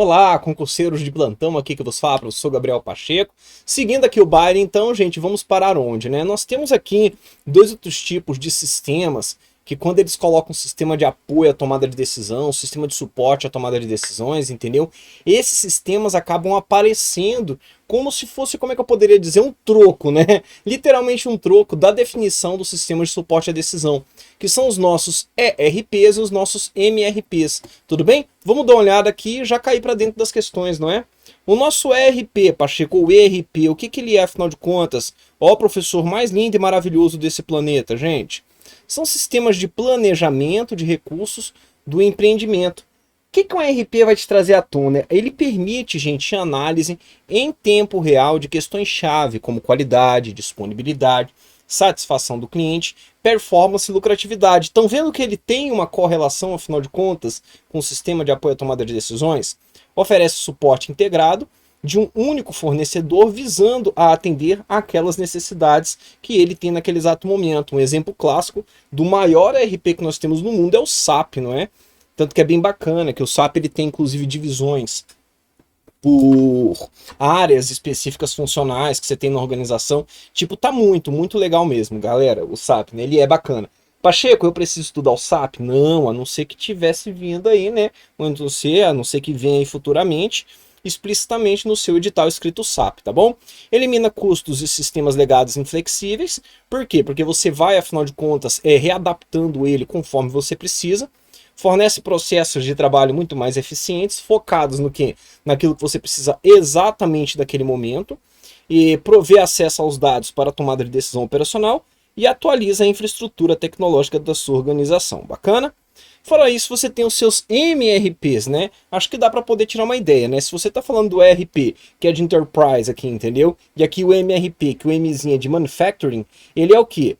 Olá, concurseiros de plantão, aqui que vos fala, eu sou Gabriel Pacheco. Seguindo aqui o baile, então, gente, vamos parar onde, né? Nós temos aqui dois outros tipos de sistemas que quando eles colocam um sistema de apoio à tomada de decisão, sistema de suporte à tomada de decisões, entendeu? Esses sistemas acabam aparecendo como se fosse, como é que eu poderia dizer, um troco, né? Literalmente um troco da definição do sistema de suporte à decisão, que são os nossos ERPs e os nossos MRPs, tudo bem? Vamos dar uma olhada aqui e já cair para dentro das questões, não é? O nosso ERP, Pacheco, o ERP, o que ele é, afinal de contas? Ó, o professor mais lindo e maravilhoso desse planeta, gente. São sistemas de planejamento de recursos do empreendimento. O que um ERP vai te trazer à tona? Ele permite, gente, análise em tempo real de questões-chave, como qualidade, disponibilidade, satisfação do cliente, performance e lucratividade. Estão vendo que ele tem uma correlação, afinal de contas, com o sistema de apoio à tomada de decisões? Oferece suporte integrado de um único fornecedor visando a atender aquelas necessidades que ele tem naquele exato momento. Um exemplo clássico do maior ERP que nós temos no mundo é o SAP, não é? Tanto que é bem bacana que o SAP ele tem inclusive divisões por áreas específicas funcionais que você tem na organização. Tipo, tá muito legal mesmo, galera, o SAP, né? Ele é bacana. Pacheco, eu preciso estudar o SAP? Não, a não ser que tivesse vindo aí, né? A não ser que venha aí futuramente, explicitamente no seu edital escrito SAP, tá bom? Elimina custos e sistemas legados inflexíveis. Por quê? Porque você vai, afinal de contas, readaptando ele conforme você precisa. Fornece processos de trabalho muito mais eficientes, focados no quê? Naquilo que você precisa exatamente daquele momento. E provê acesso aos dados para a tomada de decisão operacional e atualiza a infraestrutura tecnológica da sua organização. Bacana? Fora isso, você tem os seus MRPs, né? Acho que dá para poder tirar uma ideia, né? Se você está falando do ERP, que é de Enterprise aqui, entendeu? E aqui o MRP, que o Mzinho é de Manufacturing, ele é o quê?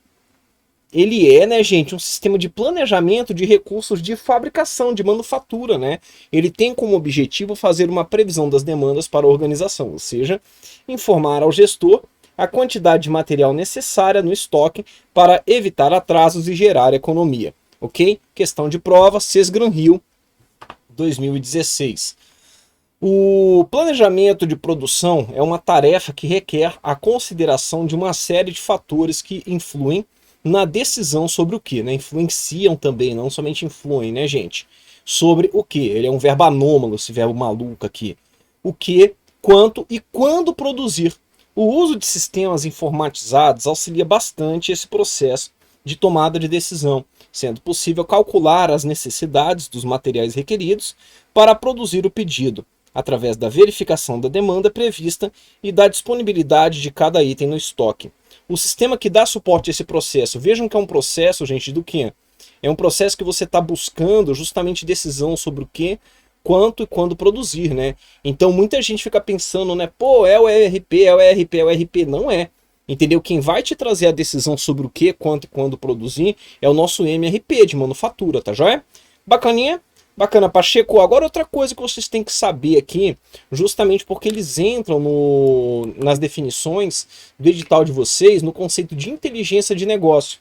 Ele é, né, gente, um sistema de planejamento de recursos de fabricação, de manufatura, né? Ele tem como objetivo fazer uma previsão das demandas para a organização, ou seja, informar ao gestor a quantidade de material necessária no estoque para evitar atrasos e gerar economia. Ok? Questão de prova, Sesgran Hill, 2016. O planejamento de produção é uma tarefa que requer a consideração de uma série de fatores que influem na decisão sobre o que, né? Influenciam também, não somente influem, né, gente? Sobre o que? Ele é um verbo anômalo, esse verbo maluco aqui. O que, quanto e quando produzir. O uso de sistemas informatizados auxilia bastante esse processo de tomada de decisão, sendo possível calcular as necessidades dos materiais requeridos para produzir o pedido, através da verificação da demanda prevista e da disponibilidade de cada item no estoque. O sistema que dá suporte a esse processo, vejam que é um processo, gente, do que? É um processo que você está buscando justamente decisão sobre o que, quanto e quando produzir, né? Então muita gente fica pensando, né? Pô, é o ERP, é o ERP, é o ERP. Não é. Entendeu? Quem vai te trazer a decisão sobre o que, quanto e quando produzir é o nosso MRP de manufatura, tá joia? Bacaninha? Bacana, Pacheco. Agora outra coisa que vocês têm que saber aqui, justamente porque eles entram nas definições do edital de vocês, no conceito de inteligência de negócio.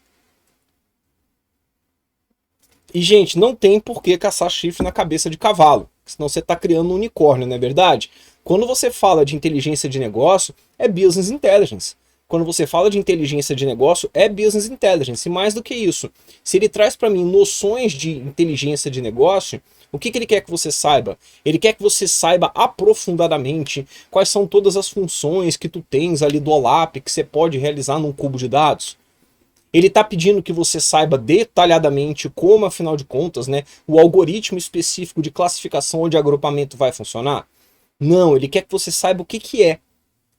E, gente, não tem por que caçar chifre na cabeça de cavalo, senão você está criando um unicórnio, não é verdade? Quando você fala de inteligência de negócio, é business intelligence. Quando você fala de inteligência de negócio, é business intelligence. E mais do que isso, se ele traz para mim noções de inteligência de negócio, o que ele quer que você saiba? Ele quer que você saiba aprofundadamente quais são todas as funções que tu tens ali do OLAP que você pode realizar num cubo de dados. Ele está pedindo que você saiba detalhadamente como, afinal de contas, né, o algoritmo específico de classificação ou de agrupamento vai funcionar? Não, ele quer que você saiba o que é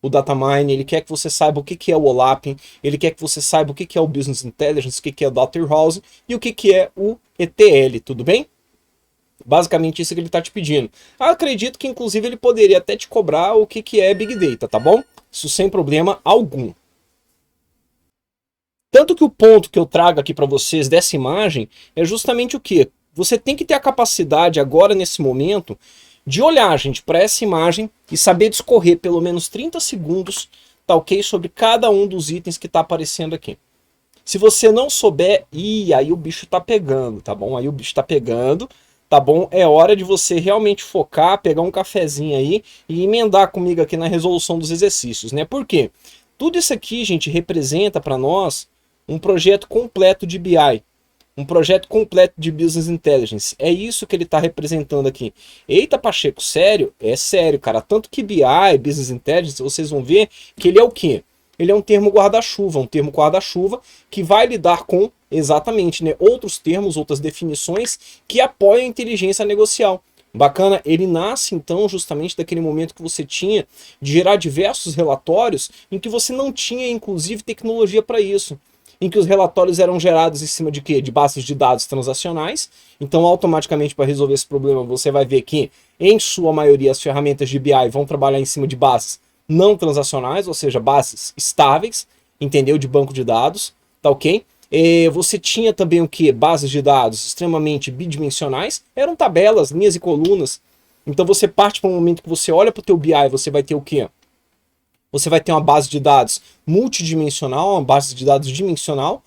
o data mine, ele quer que você saiba o que é o OLAP, ele quer que você saiba o que é o Business Intelligence, o que é o Data Warehouse e o que é o ETL, tudo bem? Basicamente isso que ele está te pedindo. Eu acredito que inclusive ele poderia até te cobrar o que é Big Data, tá bom? Isso sem problema algum. Tanto que o ponto que eu trago aqui para vocês dessa imagem é justamente o que? Você tem que ter a capacidade agora, nesse momento, de olhar, gente, para essa imagem e saber discorrer pelo menos 30 segundos, tá ok? Sobre cada um dos itens que está aparecendo aqui. Se você não souber, aí o bicho tá pegando, tá bom? Aí o bicho tá pegando, tá bom? É hora de você realmente focar, pegar um cafezinho aí e emendar comigo aqui na resolução dos exercícios, né? Por quê? Tudo isso aqui, gente, representa para nós um projeto completo de BI, um projeto completo de Business Intelligence. É isso que ele está representando aqui. Eita, Pacheco, sério? É sério, cara. Tanto que BI, Business Intelligence, vocês vão ver que ele é o quê? Ele é um termo guarda-chuva, que vai lidar com, exatamente, né, outros termos, outras definições que apoiam a inteligência negocial. Bacana, ele nasce então justamente daquele momento que você tinha de gerar diversos relatórios em que você não tinha, inclusive, tecnologia para isso. Em que os relatórios eram gerados em cima de quê? De bases de dados transacionais. Então, automaticamente, para resolver esse problema, você vai ver que, em sua maioria, as ferramentas de BI vão trabalhar em cima de bases não transacionais, ou seja, bases estáveis, entendeu? De banco de dados, tá ok? Você tinha também o que? Bases de dados extremamente bidimensionais, eram tabelas, linhas e colunas. Então você parte para um momento que você olha para o teu BI, você vai ter o quê? Você vai ter uma base de dados multidimensional, uma base de dados dimensional.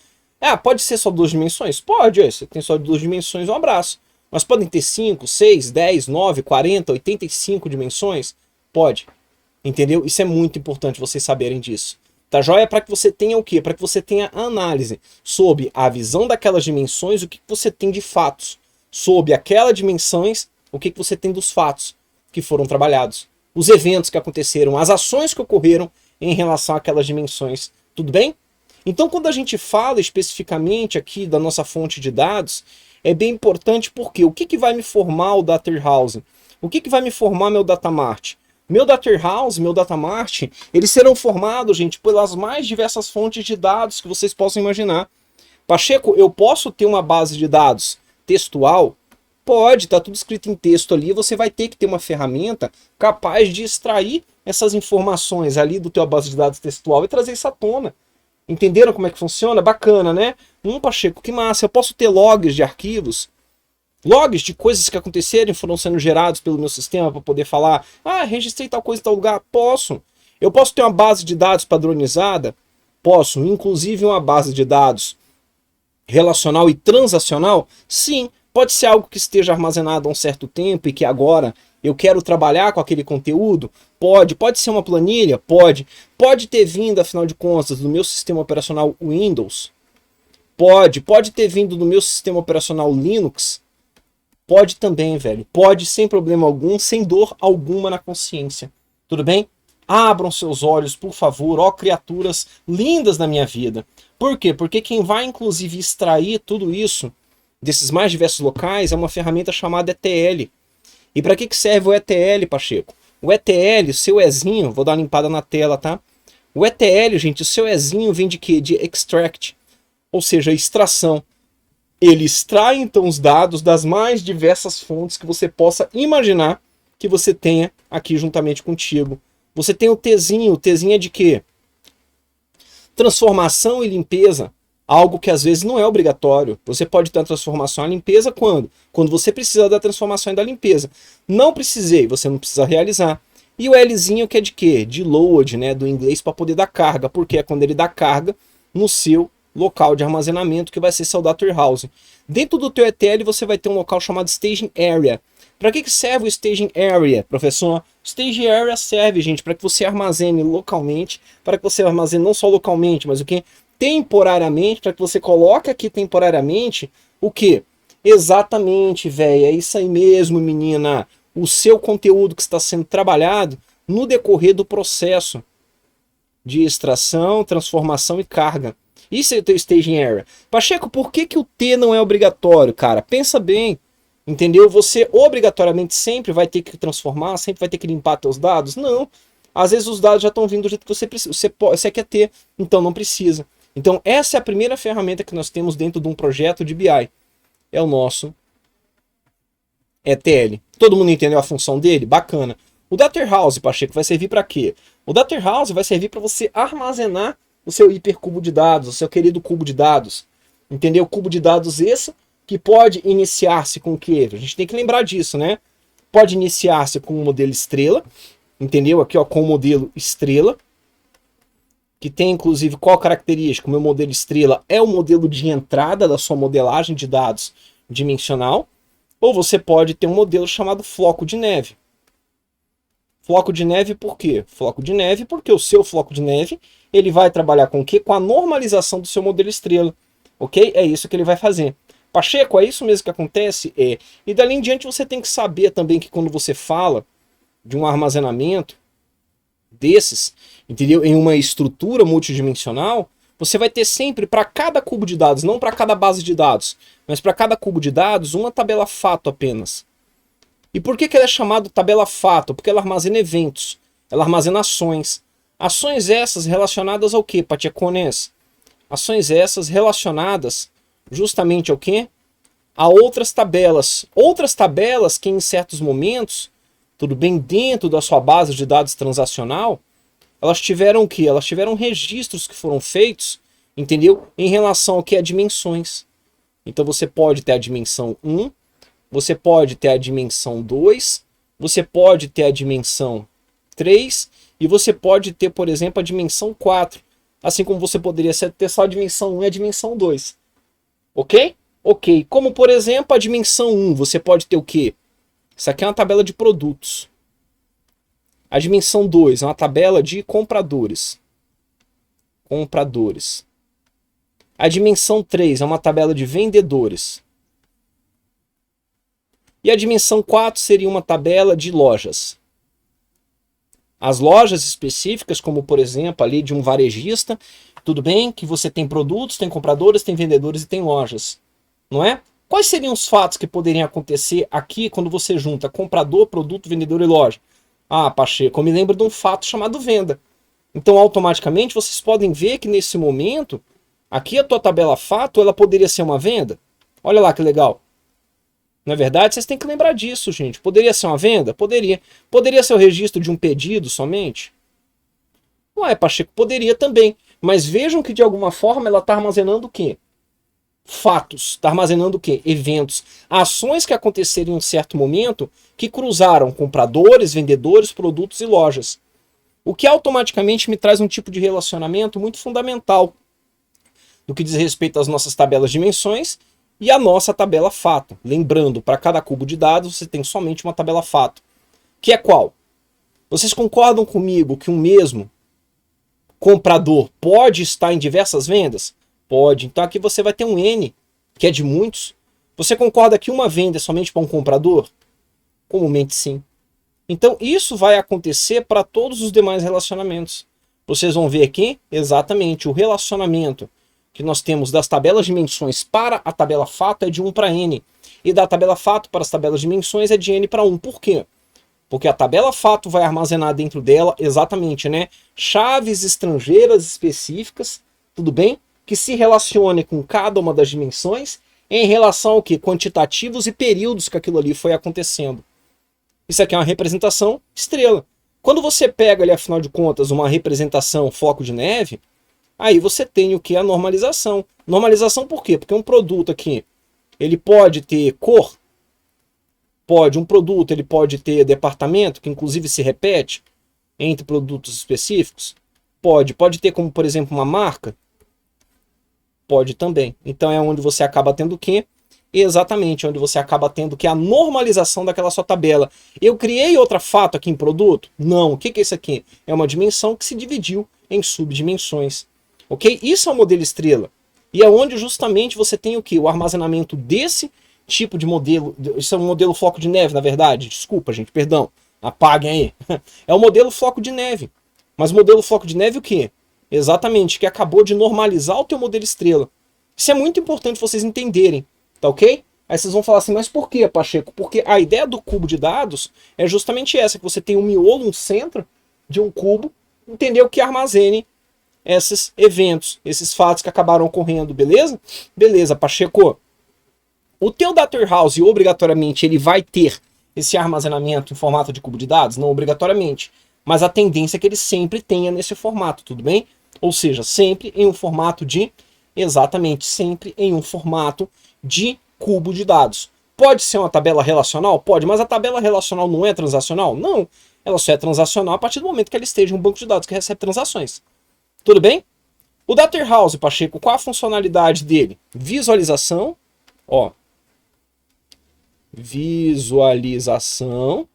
Pode ser só 2 dimensões? Pode, você tem só 2 dimensões, um abraço. Mas podem ter 5, 6, 10, 9, 40, 85 dimensões? Pode. Entendeu? Isso é muito importante vocês saberem disso. Tá joia? Para que você tenha o quê? Para que você tenha análise sobre a visão daquelas dimensões, o que você tem de fatos. Sobre aquelas dimensões, o que você tem dos fatos que foram trabalhados. Os eventos que aconteceram, as ações que ocorreram em relação àquelas dimensões. Tudo bem? Então, quando a gente fala especificamente aqui da nossa fonte de dados, é bem importante porque o que vai me formar o Data Warehouse? O que vai me formar meu Data Mart? Meu Data Warehouse, meu Data Mart, eles serão formados, gente, pelas mais diversas fontes de dados que vocês possam imaginar. Pacheco, eu posso ter uma base de dados textual? Pode, tá tudo escrito em texto ali, você vai ter que ter uma ferramenta capaz de extrair essas informações ali do teu base de dados textual e trazer isso à tona. Entenderam como é que funciona? Bacana, né? Pacheco, que massa, eu posso ter logs de arquivos? Logs de coisas que aconteceram e foram sendo gerados pelo meu sistema para poder falar, registrei tal coisa em tal lugar? Posso. Eu posso ter uma base de dados padronizada? Posso. Inclusive uma base de dados relacional e transacional? Sim. Pode ser algo que esteja armazenado há um certo tempo e que agora eu quero trabalhar com aquele conteúdo? Pode. Pode ser uma planilha? Pode. Pode ter vindo, afinal de contas, do meu sistema operacional Windows? Pode. Pode ter vindo do meu sistema operacional Linux? Pode também, velho. Pode sem problema algum, sem dor alguma na consciência. Tudo bem? Abram seus olhos, por favor, ó criaturas lindas da minha vida. Por quê? Porque quem vai, inclusive, extrair tudo isso desses mais diversos locais é uma ferramenta chamada ETL. E para que serve o ETL, Pacheco? O ETL, o seu Ezinho, vou dar uma limpada na tela, tá? O ETL, gente, o seu Ezinho vem de quê? De extract, ou seja, extração. Ele extrai, então, os dados das mais diversas fontes que você possa imaginar que você tenha aqui juntamente contigo. Você tem o Tzinho é de quê? Transformação e limpeza, algo que às vezes não é obrigatório. Você pode ter a transformação e a limpeza quando? Quando você precisa da transformação e da limpeza. Não precisei, você não precisa realizar. E o Lzinho que é de quê? De load, né? Do inglês para poder dar carga, porque é quando ele dá carga no seu local de armazenamento que vai ser seu Data Warehouse. Dentro do teu ETL você vai ter um local chamado Staging Area. Para que serve o Staging Area, professor? Staging Area serve, gente, para que você armazene localmente, para que você armazene não só localmente, mas o que? Temporariamente, para que você coloque aqui temporariamente o que? Exatamente, velho, é isso aí mesmo, menina. O seu conteúdo que está sendo trabalhado no decorrer do processo de extração, transformação e carga. Isso é o teu Staging Area. Pacheco, por que o T não é obrigatório, cara? Pensa bem, entendeu? Você obrigatoriamente sempre vai ter que transformar, sempre vai ter que limpar teus dados? Não. Às vezes os dados já estão vindo do jeito que você precisa, você quer ter, então não precisa. Então essa é a primeira ferramenta que nós temos dentro de um projeto de BI. É o nosso ETL. Todo mundo entendeu a função dele? Bacana. O Data Warehouse, Pacheco, vai servir para quê? O Data Warehouse vai servir para você armazenar o seu hipercubo de dados, o seu querido cubo de dados. Entendeu? Cubo de dados esse que pode iniciar-se com o quê? A gente tem que lembrar disso, né? Pode iniciar-se com o modelo estrela, entendeu? Aqui, ó, com o modelo estrela, que tem inclusive qual característica? O meu modelo estrela é o modelo de entrada da sua modelagem de dados dimensional. Ou você pode ter um modelo chamado floco de neve. Floco de neve por quê? Floco de neve porque o seu floco de neve ele vai trabalhar com o quê? Com a normalização do seu modelo estrela. Ok? É isso que ele vai fazer. Pacheco, é isso mesmo que acontece? É. E dali em diante você tem que saber também que quando você fala de um armazenamento desses, entendeu? Em uma estrutura multidimensional, você vai ter sempre para cada cubo de dados, não para cada base de dados, mas para cada cubo de dados, uma tabela fato apenas. E por que ela é chamada tabela fato? Porque ela armazena eventos, ela armazena ações. Ações essas relacionadas ao que, Pachecones? Ações essas relacionadas justamente ao que? A outras tabelas. Outras tabelas que em certos momentos, tudo bem, dentro da sua base de dados transacional, elas tiveram o quê? Elas tiveram registros que foram feitos, entendeu? Em relação ao que é dimensões. Então você pode ter a dimensão 1, você pode ter a dimensão 2, você pode ter a dimensão 3 e você pode ter, por exemplo, a dimensão 4. Assim como você poderia ter só a dimensão 1 e a dimensão 2. Ok? Ok. Como, por exemplo, a dimensão 1, você pode ter o quê? Isso aqui é uma tabela de produtos. A dimensão 2 é uma tabela de compradores. Compradores. A dimensão 3 é uma tabela de vendedores. E a dimensão 4 seria uma tabela de lojas. As lojas específicas, como por exemplo ali de um varejista, tudo bem que você tem produtos, tem compradores, tem vendedores e tem lojas, não é? Quais seriam os fatos que poderiam acontecer aqui quando você junta comprador, produto, vendedor e loja? Ah, Pacheco, eu me lembro de um fato chamado venda. Então automaticamente vocês podem ver que nesse momento, aqui a tua tabela fato, ela poderia ser uma venda. Olha lá que legal. Na verdade, vocês têm que lembrar disso, gente. Poderia ser uma venda? Poderia. Poderia ser o registro de um pedido somente? Ué, Pacheco, poderia também. Mas vejam que de alguma forma ela está armazenando o quê? Fatos. Está armazenando o quê? Eventos. Ações que aconteceram em um certo momento que cruzaram compradores, vendedores, produtos e lojas. O que automaticamente me traz um tipo de relacionamento muito fundamental no que diz respeito às nossas tabelas de dimensões e a nossa tabela fato. Lembrando, para cada cubo de dados você tem somente uma tabela fato. Que é qual? Vocês concordam comigo que um mesmo comprador pode estar em diversas vendas? Pode. Então aqui você vai ter um N, que é de muitos. Você concorda que uma venda é somente para um comprador? Comumente sim. Então isso vai acontecer para todos os demais relacionamentos. Vocês vão ver aqui exatamente o relacionamento que nós temos das tabelas de dimensões para a tabela fato é de 1 para N. E da tabela fato para as tabelas de dimensões é de N para 1. Por quê? Porque a tabela fato vai armazenar dentro dela exatamente, né, chaves estrangeiras específicas, tudo bem? Que se relacione com cada uma das dimensões em relação ao que? Quantitativos e períodos que aquilo ali foi acontecendo. Isso aqui é uma representação estrela. Quando você pega ali, afinal de contas, uma representação floco de neve, aí você tem o que? A normalização. Normalização por quê? Porque um produto aqui, ele pode ter cor, pode. Um produto, ele pode ter departamento, que inclusive se repete entre produtos específicos. Pode. Pode ter como, por exemplo, uma marca. Pode também. Então é onde você acaba tendo o quê? Exatamente, onde você acaba tendo que a normalização daquela sua tabela. Eu criei outra fato aqui em produto? Não. O que é isso aqui? É uma dimensão que se dividiu em subdimensões. Ok? Isso é o modelo estrela. E é onde justamente você tem o quê? O armazenamento desse tipo de modelo. Isso é um modelo floco de neve, na verdade. Desculpa, gente, perdão. Apaguem aí. É o modelo floco de neve. Mas o modelo floco de neve o quê? Exatamente, que acabou de normalizar o teu modelo estrela. Isso é muito importante vocês entenderem. Tá ok? Aí vocês vão falar assim, mas por que, Pacheco? Porque a ideia do cubo de dados é justamente essa, que você tem um miolo, um centro de um cubo, entendeu? Que armazene esses eventos, esses fatos que acabaram ocorrendo, beleza? Beleza, Pacheco. O teu data warehouse, obrigatoriamente, ele vai ter esse armazenamento em formato de cubo de dados? Não obrigatoriamente. Mas a tendência é que ele sempre tenha nesse formato, tudo bem? Ou seja, sempre em um formato de... Exatamente, sempre em um formato de cubo de dados. Pode ser uma tabela relacional? Pode, mas a tabela relacional não é transacional? Não, ela só é transacional a partir do momento que ela esteja em um banco de dados que recebe transações. Tudo bem? O Data Warehouse, Pacheco, qual a funcionalidade dele? Visualização, ó. visualização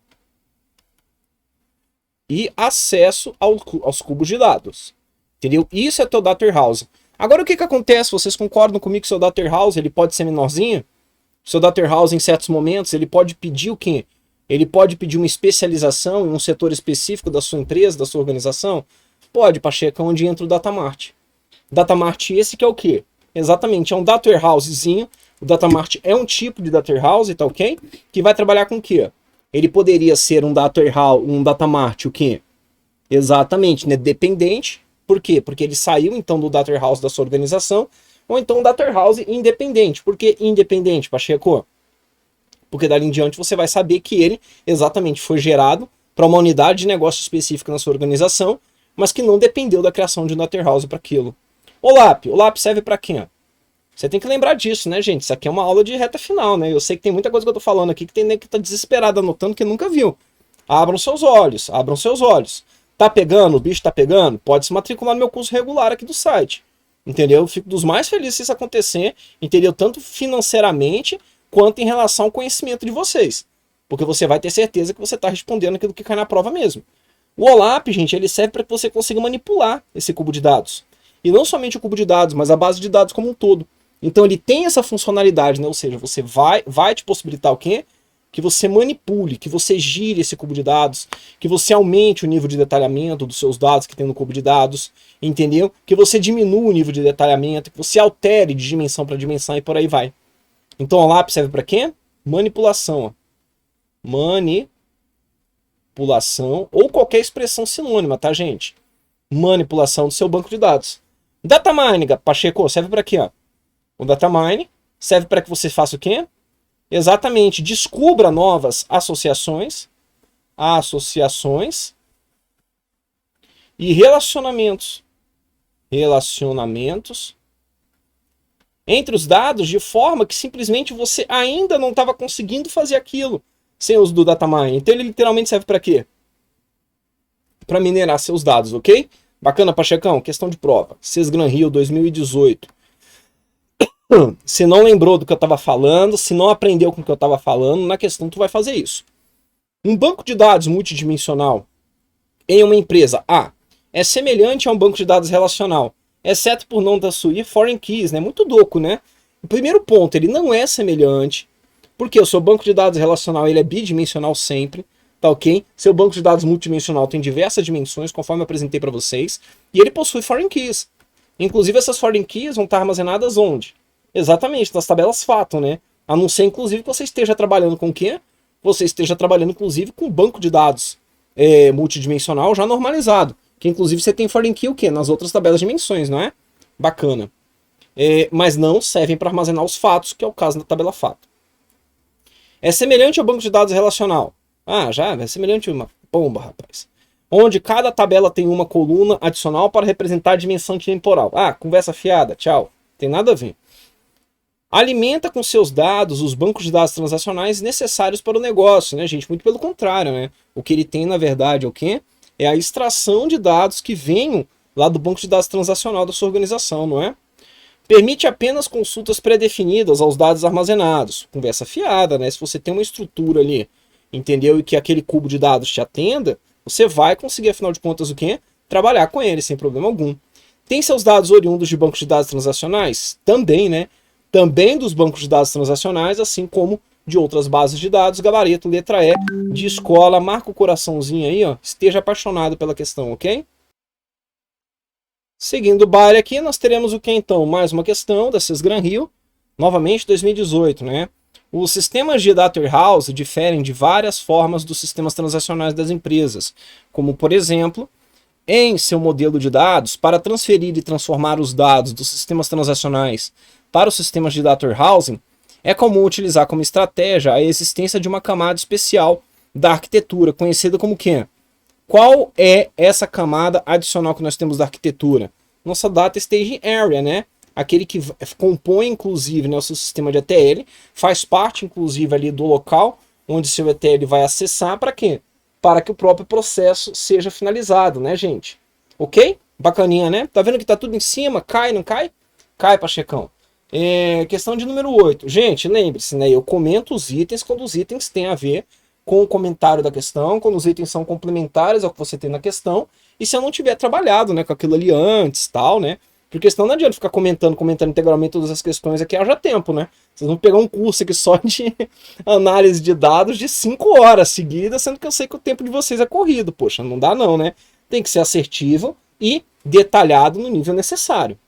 e acesso aos cubos de dados. Entendeu? Isso é teu Data Warehouse. Agora o que acontece? Vocês concordam comigo que o seu Data Warehouse ele pode ser menorzinho? O seu Data Warehouse em certos momentos ele pode pedir o quê? Ele pode pedir uma especialização em um setor específico da sua empresa, da sua organização? Pode, Pacheco, onde entra o Datamart. Datamart esse que é o quê? Exatamente, é um Data Warehousezinho. O Datamart é um tipo de Data Warehouse, tá ok? Que vai trabalhar com o quê? Ele poderia ser um Data Warehouse, um Datamart, o quê? Exatamente, né? Dependente. Por quê? Porque ele saiu então do Data Warehouse da sua organização, ou então um Data Warehouse independente. Por que independente, Pacheco? Porque dali em diante você vai saber que ele exatamente foi gerado para uma unidade de negócio específica na sua organização, mas que não dependeu da criação de um Data Warehouse para aquilo. OLAP serve para quê? Você tem que lembrar disso, né, gente? Isso aqui é uma aula de reta final, né? Eu sei que tem muita coisa que eu tô falando aqui que tem que tá desesperado anotando que nunca viu. Abram seus olhos, abram seus olhos. Tá pegando? O bicho tá pegando? Pode se matricular no meu curso regular aqui do site. Entendeu? Eu fico dos mais felizes se isso acontecer, entendeu? Tanto financeiramente quanto em relação ao conhecimento de vocês. Porque você vai ter certeza que você está respondendo aquilo que cai na prova mesmo. O OLAP, gente, ele serve para que você consiga manipular esse cubo de dados. E não somente o cubo de dados, mas a base de dados como um todo. Então ele tem essa funcionalidade, né? Ou seja, você vai te possibilitar o quê? Que você manipule, que você gire esse cubo de dados, que você aumente o nível de detalhamento dos seus dados que tem no cubo de dados, entendeu? Que você diminua o nível de detalhamento, que você altere de dimensão para dimensão e por aí vai. Então o OLAP serve para quê? Manipulação. Ó. Manipulação ou qualquer expressão sinônima, tá, gente? Manipulação do seu banco de dados. Data mining, Pacheco, serve para quê? Ó? O data mining serve para que você faça o quê? Exatamente, descubra novas associações e relacionamentos entre os dados de forma que simplesmente você ainda não estava conseguindo fazer aquilo sem o uso do data mining. Então ele literalmente serve para quê? Para minerar seus dados, ok? Bacana, Pachecão? Questão de prova. Sesgran Rio 2018. Se não lembrou do que eu estava falando, se não aprendeu com o que eu estava falando, na questão tu vai fazer isso. Um banco de dados multidimensional em uma empresa A é semelhante a um banco de dados relacional, exceto por não possuir foreign keys, né? Muito doco, né? O primeiro ponto, ele não é semelhante, porque o seu banco de dados relacional ele é bidimensional sempre, tá ok? Seu banco de dados multidimensional tem diversas dimensões, conforme eu apresentei para vocês, e ele possui foreign keys. Inclusive essas foreign keys vão estar armazenadas onde? Exatamente, nas tabelas FATO, né? A não ser, inclusive, que você esteja trabalhando com o quê? Você esteja trabalhando, inclusive, com um banco de dados multidimensional já normalizado. Que, inclusive, você tem foreign key o quê? Nas outras tabelas de dimensões, não é? Bacana. Mas não servem para armazenar os fatos, que é o caso da tabela FATO. É semelhante ao banco de dados relacional. Ah, já é semelhante a uma pomba, rapaz. Onde cada tabela tem uma coluna adicional para representar a dimensão temporal. Ah, conversa fiada, tchau. Tem nada a ver. Alimenta com seus dados os bancos de dados transacionais necessários para o negócio, né, gente? Muito pelo contrário, né? O que ele tem, na verdade, é o quê? É a extração de dados que venham lá do banco de dados transacional da sua organização, não é? Permite apenas consultas pré-definidas aos dados armazenados. Conversa fiada, né? Se você tem uma estrutura ali, entendeu? E que aquele cubo de dados te atenda, você vai conseguir, afinal de contas, o quê? Trabalhar com ele sem problema algum. Tem seus dados oriundos de bancos de dados transacionais? Também, né? Também dos bancos de dados transacionais, assim como de outras bases de dados, gabarito, letra E, de escola, marca o coraçãozinho aí, ó, esteja apaixonado pela questão, ok? Seguindo o baile aqui, nós teremos o que então? Mais uma questão da Sesgran Rio, novamente 2018, né? Os sistemas de Data Warehouse diferem de várias formas dos sistemas transacionais das empresas, como, por exemplo, em seu modelo de dados, para transferir e transformar os dados dos sistemas transacionais para os sistemas de Data Warehousing, é comum utilizar como estratégia a existência de uma camada especial da arquitetura, conhecida como quê? Qual é essa camada adicional que nós temos da arquitetura? Nossa Data Staging Area, né? Aquele que compõe, inclusive, né, o seu sistema de ETL, faz parte, inclusive, ali do local onde seu ETL vai acessar, para quê? Para que o próprio processo seja finalizado, né, gente? Ok? Bacaninha, né? Tá vendo que tá tudo em cima? Cai, não cai? Cai, Pachecão. Questão de número 8. Gente, lembre-se, né? Eu comento os itens quando os itens têm a ver com o comentário da questão, quando os itens são complementares ao que você tem na questão, e se eu não tiver trabalhado, né, com aquilo ali antes, tal, né? Porque senão não adianta ficar comentando integralmente todas as questões aqui, haja tempo, né? Vocês vão pegar um curso aqui só de análise de dados de 5 horas seguidas, sendo que eu sei que o tempo de vocês é corrido. Poxa, não dá não, né? Tem que ser assertivo e detalhado no nível necessário.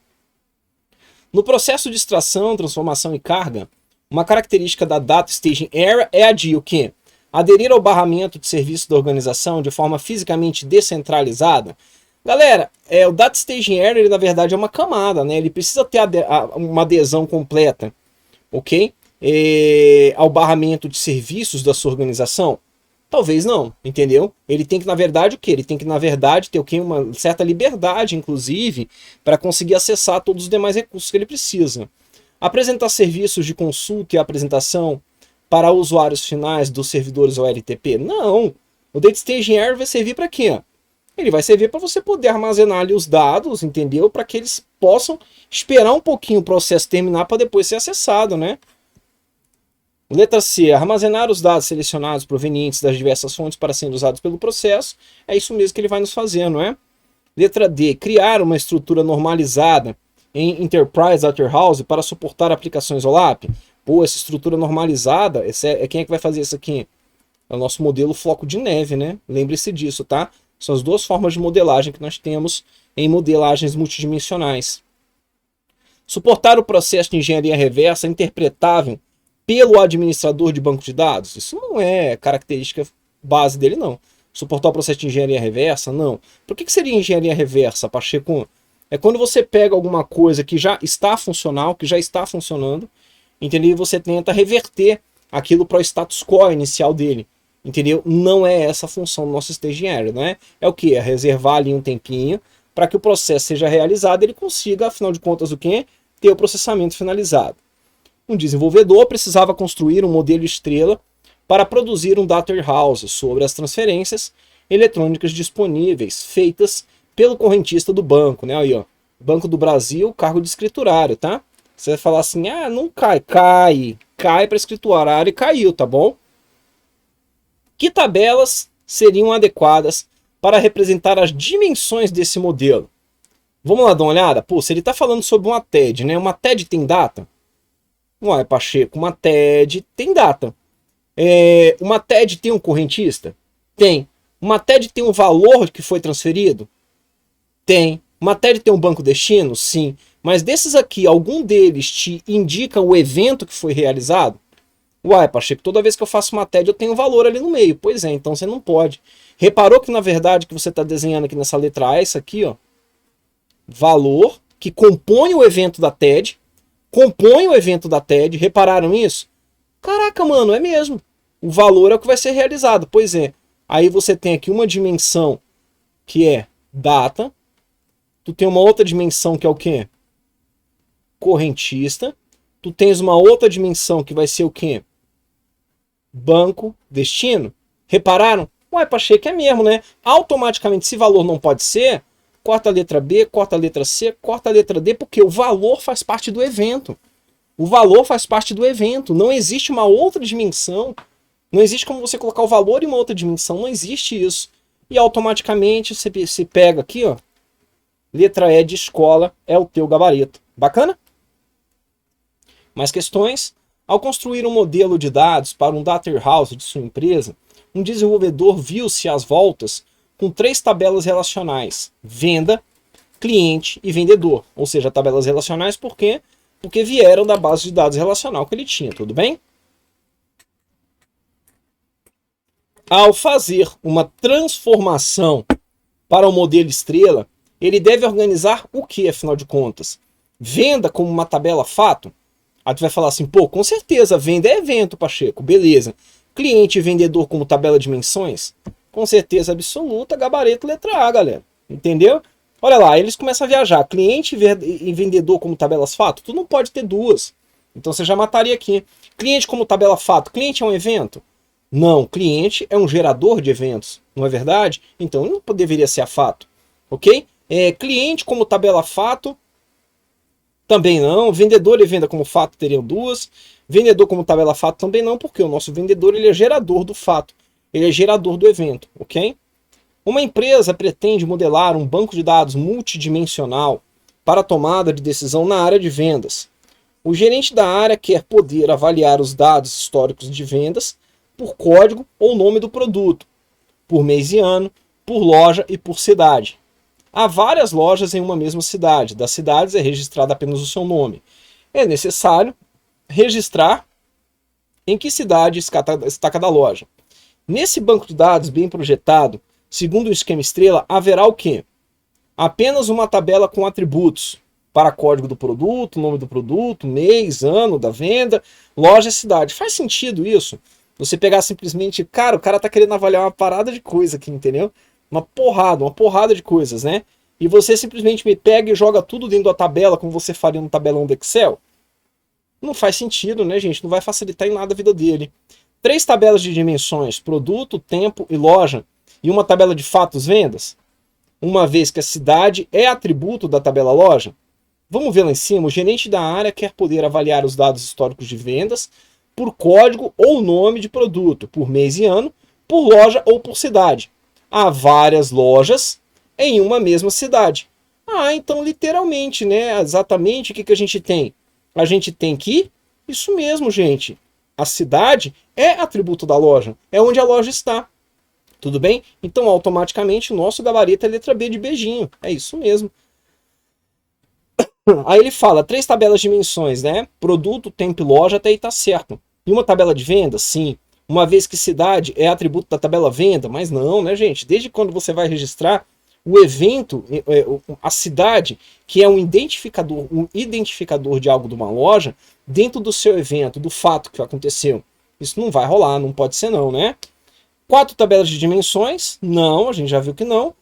No processo de extração, transformação e carga, uma característica da Data Staging Area é a de o quê? Aderir ao barramento de serviço da organização de forma fisicamente descentralizada. Galera, o Data Staging Area, ele, na verdade, é uma camada, né? Ele precisa ter uma adesão completa, ok? Ao barramento de serviços da sua organização? Talvez não, entendeu? Ele tem que, na verdade, o quê? Ele tem que, na verdade, ter o quê? Uma certa liberdade, inclusive, para conseguir acessar todos os demais recursos que ele precisa. Apresentar serviços de consulta e apresentação para usuários finais dos servidores OLTP? Não. O Data Staging Area vai servir para quê? Ele vai servir para você poder armazenar ali os dados, entendeu? Para que eles possam esperar um pouquinho o processo terminar para depois ser acessado, né? Letra C. Armazenar os dados selecionados provenientes das diversas fontes para serem usados pelo processo. É isso mesmo que ele vai nos fazer, não é? Letra D. Criar uma estrutura normalizada em Enterprise Data Warehouse para suportar aplicações OLAP. Pô, essa estrutura normalizada, quem é que vai fazer isso aqui? É o nosso modelo floco de neve, né? Lembre-se disso, tá? São as duas formas de modelagem que nós temos em modelagens multidimensionais. Suportar o processo de engenharia reversa interpretável pelo administrador de banco de dados. Isso não é característica base dele, não. Suportar o processo de engenharia reversa, não. Por que seria engenharia reversa, Pacheco? É quando você pega alguma coisa que já está funcional, que já está funcionando, entendeu? E você tenta reverter aquilo para o status quo inicial dele. Entendeu? Não é essa a função do nosso staging area, não é? É o que? É reservar ali um tempinho para que o processo seja realizado e ele consiga, afinal de contas, o quê? Ter o processamento finalizado. Um desenvolvedor precisava construir um modelo estrela para produzir um data warehouse sobre as transferências eletrônicas disponíveis feitas pelo correntista do banco, né? Aí, ó, Banco do Brasil, cargo de escriturário, tá? Você vai falar assim, não cai, cai para escriturário e caiu, tá bom? Que tabelas seriam adequadas para representar as dimensões desse modelo? Vamos lá dar uma olhada? Pô, se ele está falando sobre uma TED, né? Uma TED tem data? Ué, Pacheco, uma TED tem data. Uma TED tem um correntista? Tem. Uma TED tem um valor que foi transferido? Tem. Uma TED tem um banco destino? Sim. Mas desses aqui, algum deles te indica o evento que foi realizado? Uai, Pacheco, toda vez que eu faço uma TED eu tenho valor ali no meio. Pois é, então você não pode. Reparou que na verdade que você está desenhando aqui nessa letra A, isso aqui, ó, valor que compõe o evento da TED, repararam isso? Caraca, mano, é mesmo. O valor é o que vai ser realizado. Pois é, aí você tem aqui uma dimensão que é data, tu tem uma outra dimensão que é o quê? Correntista, tu tens uma outra dimensão que vai ser o quê? Banco, destino. Repararam? Ué, Pacheco, é mesmo, né? Automaticamente, se valor não pode ser, corta a letra B, corta a letra C, corta a letra D, porque o valor faz parte do evento. O valor faz parte do evento. Não existe uma outra dimensão. Não existe como você colocar o valor em uma outra dimensão. Não existe isso. E automaticamente você se pega aqui, ó. Letra E de escola é o teu gabarito. Bacana? Mais questões? Ao construir um modelo de dados para um data warehouse de sua empresa, um desenvolvedor viu-se às voltas com 3 tabelas relacionais: venda, cliente e vendedor. Ou seja, tabelas relacionais por quê? Porque vieram da base de dados relacional que ele tinha, tudo bem? Ao fazer uma transformação para o modelo estrela, ele deve organizar o que, afinal de contas? Venda como uma tabela fato? Aí tu vai falar assim, pô, com certeza, venda é evento, Pacheco, beleza. Cliente e vendedor como tabela de dimensões? Com certeza absoluta, gabarito letra A, galera. Entendeu? Olha lá, eles começam a viajar. Cliente e vendedor como tabelas fato? Tu não pode ter duas. Então você já mataria aqui. Cliente como tabela fato? Cliente é um evento? Não, cliente é um gerador de eventos. Não é verdade? Então não deveria ser a fato. Ok? Cliente como tabela fato Também não. Vendedor e venda como fato teriam duas. Vendedor como tabela fato também não, porque o nosso vendedor ele é gerador do fato. Ele é gerador do evento, ok? Uma empresa pretende modelar um banco de dados multidimensional para a tomada de decisão na área de vendas. O gerente da área quer poder avaliar os dados históricos de vendas por código ou nome do produto, por mês e ano, por loja e por cidade. Há várias lojas em uma mesma cidade. Das cidades é registrado apenas o seu nome. É necessário registrar em que cidade está cada loja. Nesse banco de dados bem projetado, segundo o esquema estrela, haverá o quê? Apenas uma tabela com atributos para código do produto, nome do produto, mês, ano da venda, loja e cidade. Faz sentido isso? Você pegar simplesmente, cara, o cara tá querendo avaliar uma parada de coisa aqui, entendeu? Uma porrada de coisas, né? E você simplesmente me pega e joga tudo dentro da tabela, como você faria no tabelão do Excel? Não faz sentido, né, gente? Não vai facilitar em nada a vida dele. 3 tabelas de dimensões, produto, tempo e loja, e uma tabela de fatos vendas, uma vez que a cidade é atributo da tabela loja. Vamos ver lá em cima, o gerente da área quer poder avaliar os dados históricos de vendas por código ou nome de produto, por mês e ano, por loja ou por cidade. Há várias lojas em uma mesma cidade. Ah, então literalmente, né? Exatamente o que a gente tem? A gente tem que, isso mesmo, gente, a cidade é atributo da loja, é onde a loja está. Tudo bem? Então, automaticamente, o nosso gabarito é letra B de beijinho. É isso mesmo. Aí ele fala, 3 tabelas de dimensões, né? Produto, tempo e loja, até aí tá certo. E uma tabela de venda? Sim. Uma vez que cidade é atributo da tabela venda? Mas não, né, gente? Desde quando você vai registrar o evento, a cidade, que é um identificador de algo de uma loja, dentro do seu evento, do fato que aconteceu. Isso não vai rolar, não pode ser não, né? 4 tabelas de dimensões? Não, a gente já viu que não.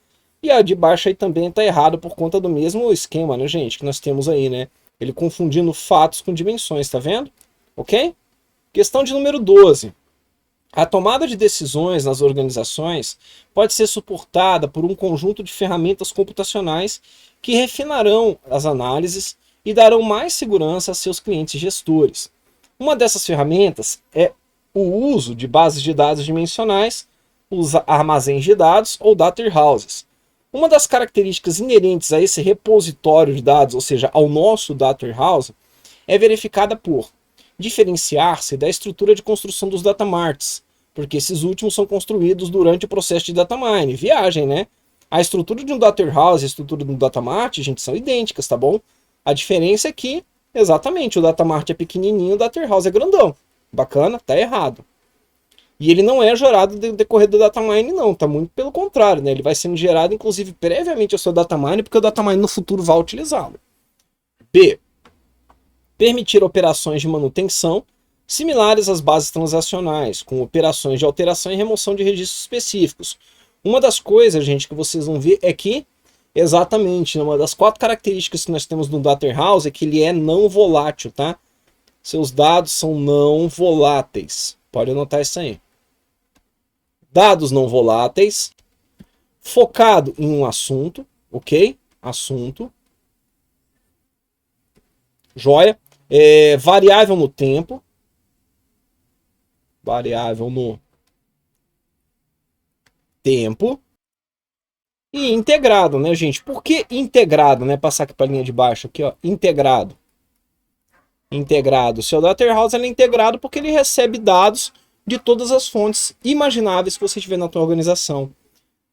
E a de baixo aí também está errado por conta do mesmo esquema, né, gente, que nós temos aí, né? Ele confundindo fatos com dimensões, tá vendo? Ok? Questão de número 12. A tomada de decisões nas organizações pode ser suportada por um conjunto de ferramentas computacionais que refinarão as análises e darão mais segurança a seus clientes gestores. Uma dessas ferramentas é o uso de bases de dados dimensionais, os armazéns de dados ou data warehouses. Uma das características inerentes a esse repositório de dados, ou seja, ao nosso data warehouse, é verificada por diferenciar-se da estrutura de construção dos data marts, porque esses últimos são construídos durante o processo de data mine, viagem, né? A estrutura de um data warehouse e a estrutura de um data mart, gente, são idênticas, tá bom? A diferença é que, exatamente, o data mart é pequenininho, o data warehouse é grandão. Bacana? Tá errado. E ele não é gerado no decorrer do data mine, não. Tá muito pelo contrário, né? Ele vai sendo gerado, inclusive, previamente ao seu data mine, porque o data mine no futuro vai utilizá-lo. B. Permitir operações de manutenção similares às bases transacionais, com operações de alteração e remoção de registros específicos. Uma das coisas, gente, que vocês vão ver é que, exatamente, uma das 4 características que nós temos no data warehouse é que ele é não volátil, tá? Seus dados são não voláteis. Pode anotar isso aí. Dados não voláteis, focado em um assunto, ok? Assunto. Joia. Variável no tempo. Variável no tempo. E integrado, né, gente? Por que integrado, né? Passar aqui para a linha de baixo aqui, ó. Integrado. Integrado. O seu data warehouse é integrado porque ele recebe dados de todas as fontes imagináveis que você tiver na sua organização.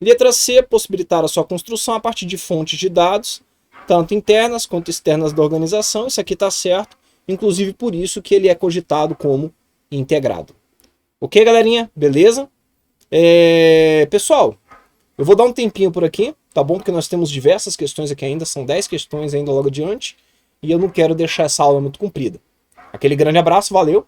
Letra C, possibilitar a sua construção a partir de fontes de dados, tanto internas quanto externas da organização. Isso aqui está certo, inclusive por isso que ele é cogitado como integrado. Ok, galerinha? Beleza? Pessoal, eu vou dar um tempinho por aqui, tá bom? Porque nós temos diversas questões aqui ainda, são 10 questões ainda logo adiante. E eu não quero deixar essa aula muito comprida. Aquele grande abraço, valeu!